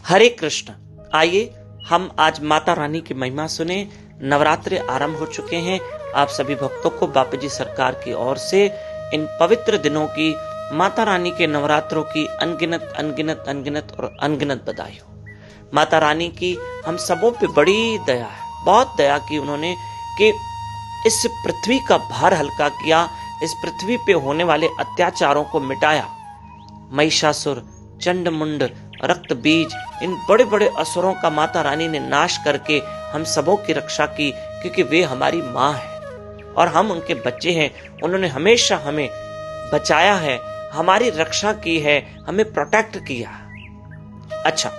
हरे कृष्ण। आइए हम आज माता रानी की महिमा सुने। नवरात्रि आरंभ हो चुके हैं। आप सभी भक्तों को बापू जी सरकार की ओर से इन पवित्र दिनों की, माता रानी के नवरात्रों की अनगिनत अनगिनत अनगिनत और अनगिनत बधाई हो। माता रानी की हम सबों पे बड़ी दया है, बहुत दया की उन्होंने कि इस पृथ्वी का भार हल्का किया, इस पृथ्वी पे होने वाले अत्याचारों को मिटाया। महिषासुर, चंडमुंड, रक्त बीज, इन बड़े बड़े असुरों का माता रानी ने नाश करके हम सबों की रक्षा की, क्योंकि वे हमारी माँ है और हम उनके बच्चे हैं। उन्होंने हमेशा हमें बचाया है, हमारी रक्षा की है, हमें प्रोटेक्ट किया। अच्छा,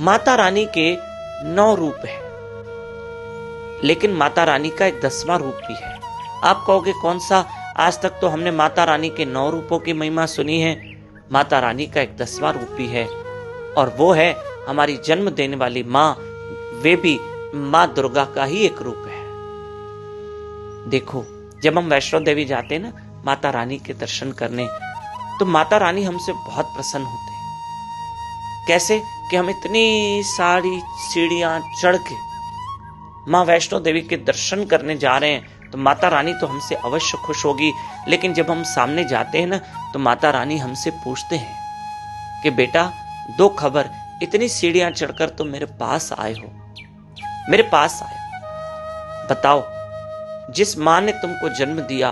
माता रानी के 9 रूप है, लेकिन माता रानी का एक 10वां रूप भी है। आप कहोगे कौन सा? आज तक तो हमने माता रानी के 9 रूपों की महिमा सुनी है। माता रानी का एक 10वां रूप भी है, और वो है हमारी जन्म देने वाली माँ। वे भी माँ दुर्गा का ही एक रूप है। देखो, जब हम वैष्णो देवी जाते हैं ना माता रानी के दर्शन करने, तो माता रानी हमसे बहुत प्रसन्न होते हैं। कैसे कि हम इतनी सारी सीढ़ियां चढ़ के माँ वैष्णो देवी के दर्शन करने जा रहे हैं, तो माता रानी तो हमसे अवश्य खुश होगी। लेकिन जब हम सामने जाते हैं ना, तो माता रानी हमसे पूछते हैं कि बेटा, 2 खबर, इतनी सीढ़ियां चढ़कर तुम मेरे पास आए हो, मेरे पास आए, बताओ, जिस माँ ने तुमको जन्म दिया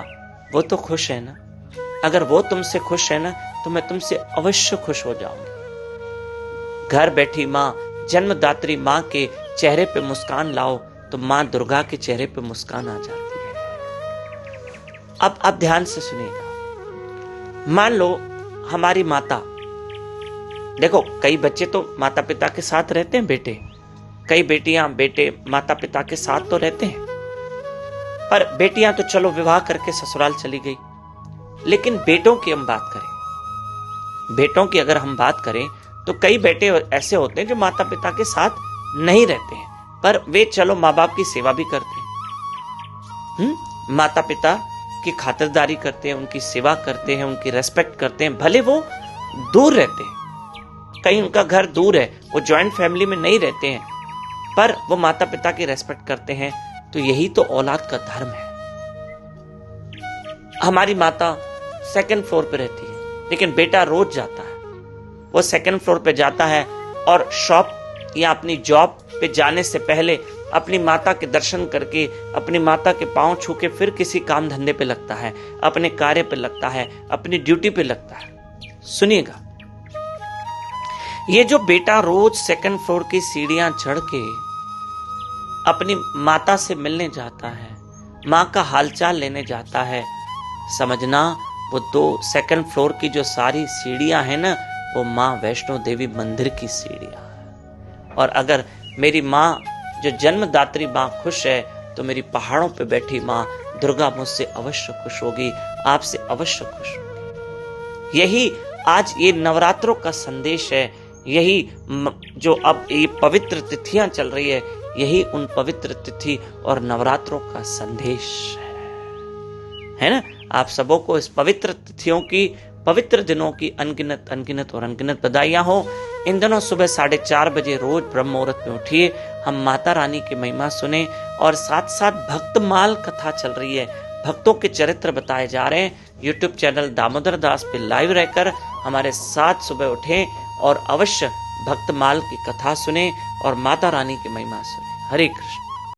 वो तो खुश है ना? अगर वो तुमसे खुश है ना, तो मैं तुमसे अवश्य खुश हो जाऊंगी। घर बैठी माँ, जन्मदात्री माँ के चेहरे पे मुस्कान लाओ, तो माँ दुर्गा के चेहरे पे मुस्कान आ जाती है। अब आप ध्यान से सुनिएगा। मान लो हमारी माता, देखो, कई बच्चे तो माता पिता के साथ रहते हैं बेटे, कई बेटियां बेटे माता पिता के साथ तो रहते हैं, पर बेटियां तो चलो विवाह करके ससुराल चली गई। लेकिन बेटों की हम बात करें, बेटों की अगर हम बात करें, तो कई बेटे ऐसे होते हैं जो माता पिता के साथ नहीं रहते हैं, पर वे चलो माँ बाप की सेवा भी करते हैं, माता पिता की खातिरदारी करते हैं, उनकी सेवा करते हैं, उनकी रेस्पेक्ट करते हैं। भले वो दूर रहते हैं, कहीं उनका घर दूर है, वो जॉइंट फैमिली में नहीं रहते हैं, पर वो माता पिता की रेस्पेक्ट करते हैं। तो यही तो औलाद का धर्म है। हमारी माता 2nd फ्लोर पे रहती है, लेकिन बेटा रोज जाता है, वो 2nd फ्लोर पे जाता है और शॉप या अपनी जॉब पे जाने से पहले अपनी माता के दर्शन करके, अपनी माता के पांव छू के फिर किसी काम धंधे पे लगता है, अपने कार्य पे लगता है, अपनी ड्यूटी पे लगता है। सुनिएगा, ये जो बेटा रोज 2nd फ्लोर की सीढ़ियां चढ़ के अपनी माता से मिलने जाता है, माँ का हालचाल लेने जाता है, समझना वो 2nd फ्लोर की जो सारी सीढ़ियां हैं ना, वो माँ वैष्णो देवी मंदिर की सीढ़ियां हैं। और अगर मेरी माँ जो जन्मदात्री माँ खुश है, तो मेरी पहाड़ों पे बैठी माँ दुर्गा मुझसे अवश्य खुश होगी, आपसे अवश्य खुश होगी। यही आज ये नवरात्रों का संदेश है। यही जो अब ये पवित्र तिथियां चल रही यही उन पवित्र तिथि और नवरात्रों का संदेश है ना? आप सबों को इस पवित्र तिथियों की, पवित्र दिनों की अनगिनत अनगिनत और अनगिनत बधाइयां हो। इन दिनों सुबह 4:30 बजे रोज ब्रह्म मुहूर्त में उठिए, हम माता रानी की महिमा सुने, और साथ साथ भक्तमाल कथा चल रही है, भक्तों के चरित्र बताए जा रहे हैं। यूट्यूब चैनल दामोदर दास पे लाइव रहकर हमारे साथ सुबह उठें और अवश्य भक्तमाल की कथा सुने और माता रानी की महिमा सुने। हरे कृष्ण।